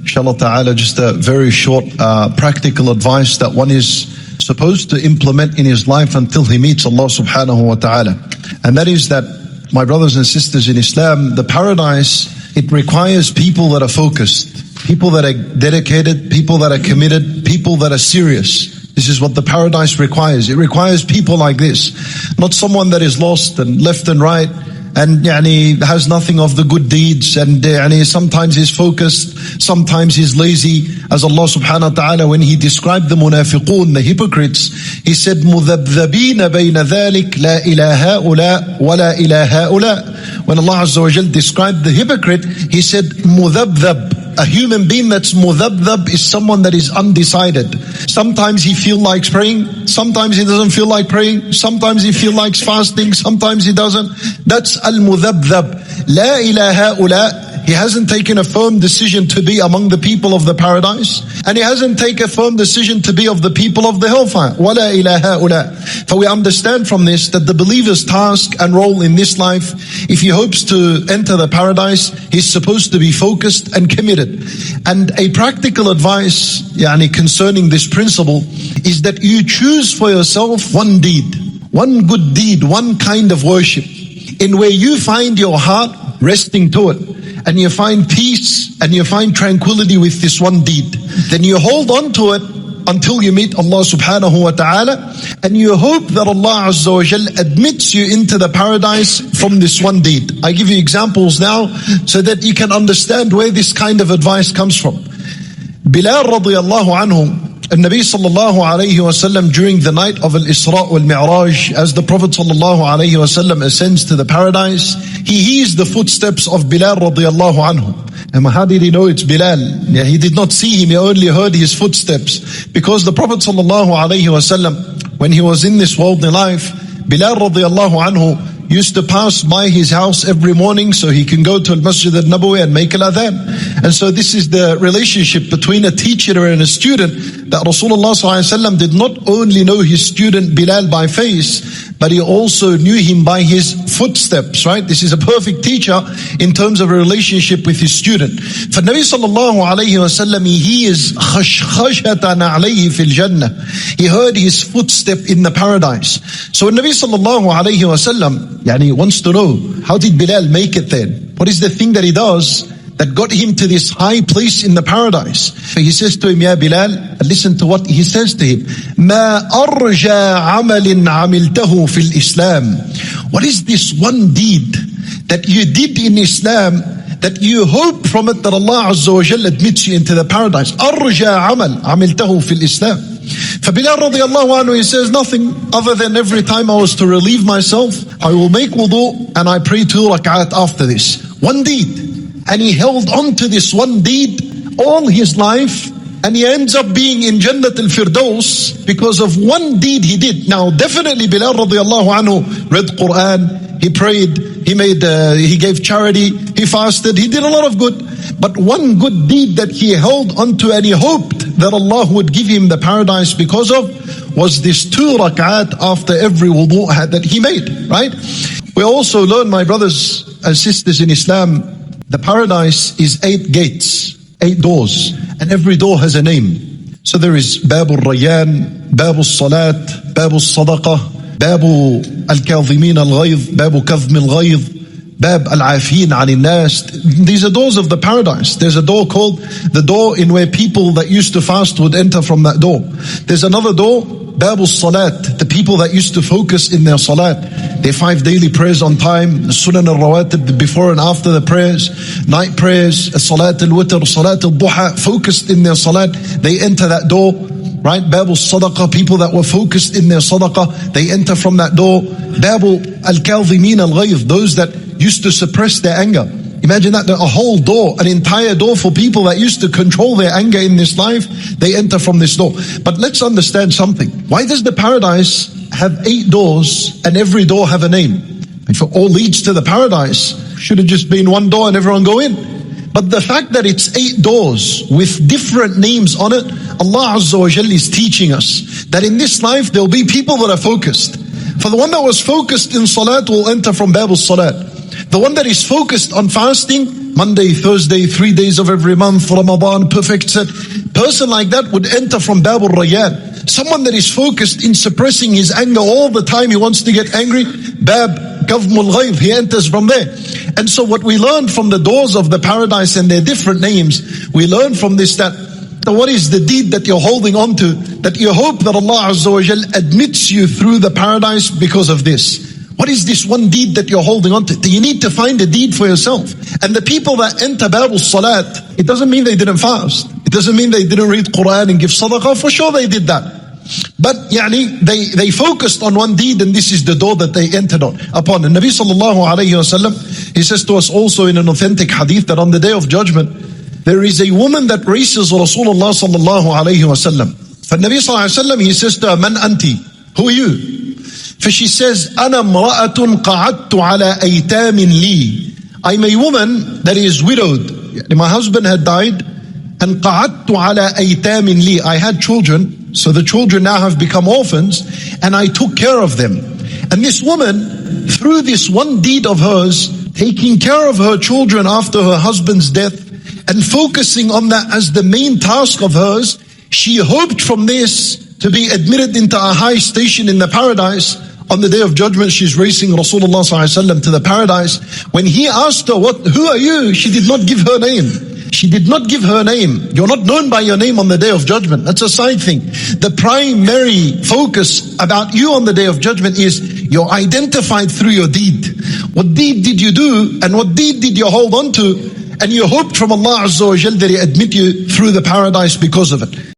inshallah ta'ala, just a very short practical advice that one is supposed to implement in his life until he meets Allah subhanahu wa ta'ala. And that is that, my brothers and sisters in Islam, the paradise, it requires people that are focused, people that are dedicated, people that are committed, people that are serious. This is what the paradise requires. It requires people like this, not someone that is lost and left and right, and has nothing of the good deeds, and sometimes he's focused, sometimes he's lazy. As Allah subhanahu wa ta'ala, when He described the munafiqun, the hypocrites, He said, مُذَبْذَبِينَ بَيْنَ ذَلِكَ لَا إِلَىٰ هَؤُلَاء وَلَا إِلَىٰ هَؤُلَاء. When Allah Azza wa Jal described the hypocrite, He said, مُذَبْذَب. A human being that's mudhabdhab is someone that is undecided. Sometimes he feels like praying, sometimes he doesn't feel like praying, sometimes he feels like fasting, sometimes he doesn't. That's al-mudhabdhab. La ilaha ula. He hasn't taken a firm decision to be among the people of the paradise, and he hasn't taken a firm decision to be of the people of the hellfire. Wala ilaha ula. For we understand from this that the believer's task and role in this life, if he hopes to enter the paradise, he's supposed to be focused and committed. And a practical advice concerning this principle is that you choose for yourself one deed, one good deed, one kind of worship, in where you find your heart resting to it, and you find peace and you find tranquility with this one deed. Then you hold on to it until you meet Allah subhanahu wa ta'ala, and you hope that Allah Azza wa Jal admits you into the paradise from this one deed. I give you examples now so that you can understand where this kind of advice comes from. Bilal radiyallahu anhu, Nabi sallallahu alayhi wa sallam, during the night of Al-Isra wal-Mi'raj, as the Prophet sallallahu alayhi wa sallam ascends to the paradise, he hears the footsteps of Bilal radiyallahu anhu. And how did he know it's Bilal? He did not see him, he only heard his footsteps. Because the Prophet sallallahu alayhi wa sallam, when he was in this worldly life, Bilal radiyallahu anhu used to pass by his house every morning so he can go to Al-Masjid al-Nabawi and make al-adhan. And so this is the relationship between a teacher and a student, that Rasulullah ﷺ did not only know his student Bilal by face, but he also knew him by his footsteps, right? This is a perfect teacher in terms of a relationship with his student. For Nabi sallallahu alayhi wa sallam, he hears khashkhashatan alayhi fil jannah. He heard his footstep in the paradise. So when Nabi sallallahu alayhi wa sallam wants to know, how did Bilal make it there? What is the thing that he does that got him to this high place in the paradise? So he says to him, Ya Bilal, listen to what he says to him. مَا أَرْجَى عَمَلٍ عَمِلْتَهُ فِي الْإِسْلَامِ. What is this one deed that you did in Islam that you hope from it that Allah Azza wa Jal admits you into the paradise? أَرْجَى عَمَلٍ عَمِلْتَهُ فِي الْإِسْلَامِ. For Bilal radiallahu anhu, he says, nothing other than every time I was to relieve myself, I will make wudu and I pray 2 rak'at after this. One deed. And he held on to this one deed all his life, and he ends up being in Jannat al-Firdaus because of one deed he did. Now definitely Bilal radiallahu anhu read Quran, he prayed, he gave charity, he fasted, he did a lot of good. But one good deed that he held onto and he hoped that Allah would give him the paradise because of was this 2 rak'at after every wudu that he made, right? We also learn, my brothers and sisters in Islam, the paradise is 8 gates, 8 doors, and every door has a name. So there is Babu Rayyan, Babu Salat, Babu Sadaqah, Babu Al-Kadhimin Al-Ghayz, Babu Kadhmi Al-Ghayz, Bab Al-Afin Anil Nas. These are doors of the paradise. There's a door called the door in where people that used to fast would enter from that door. There's another door, Babu Salat, the people that used to focus in their salat, their 5 daily prayers on time, Sunan al-Rawatib, before and after the prayers, night prayers, Salat al-Witr, Salat al-Duha, focused in their salat, they enter that door, right? Babu Sadaqah, people that were focused in their Sadaqah, they enter from that door. Babu al-Kadhimin al-Ghayz, those that used to suppress their anger. Imagine that, a whole door, an entire door for people that used to control their anger in this life, they enter from this door. But let's understand something. Why does the paradise have 8 doors and every door have a name? If it all leads to the paradise, should have just been one door and everyone go in. But the fact that it's 8 doors with different names on it, Allah Azza wa Jalla is teaching us that in this life there will be people that are focused. For the one that was focused in salat will enter from Babul Salat. The one that is focused on fasting Monday, Thursday, 3 days of every month, Ramadan, perfect set. Person like that would enter from Babul Rayyan. Someone that is focused in suppressing his anger all the time, he wants to get angry, Bab Kazmul Ghayb, he enters from there. And so what we learn from the doors of the paradise and their different names, we learn from this that what is the deed that you're holding on to, that you hope that Allah Azza wa Jal admits you through the paradise because of this. What is this one deed that you're holding on to? You need to find a deed for yourself. And the people that enter Babul Salat, it doesn't mean they didn't fast. It doesn't mean they didn't read Quran and give sadaqah. For sure they did that. But they focused on one deed, and this is the door that they entered upon. And Nabi sallallahu alayhi wasallam, he says to us also in an authentic hadith that on the day of judgment, there is a woman that races Rasulullah sallallahu alayhi wasallam. For Nabi sallallahu alayhi wasallam, he says to her, Man anti? Who are you? For she says, Ana mra'atun qa'adtu ala aytamin li. I'm a woman that is widowed. My husband had died, and qa'adtu ala aytamin li. I had children, so the children now have become orphans, and I took care of them. And this woman, through this one deed of hers, taking care of her children after her husband's death, and focusing on that as the main task of hers, she hoped from this to be admitted into a high station in the paradise. On the day of judgment, she's racing Rasulullah ﷺ to the paradise. When he asked her, who are you? She did not give her name. She did not give her name. You're not known by your name on the day of judgment. That's a side thing. The primary focus about you on the day of judgment is you're identified through your deed. What deed did you do, and what deed did you hold on to? And you hoped from Allah Azza wa Jal that He admit you through the paradise because of it.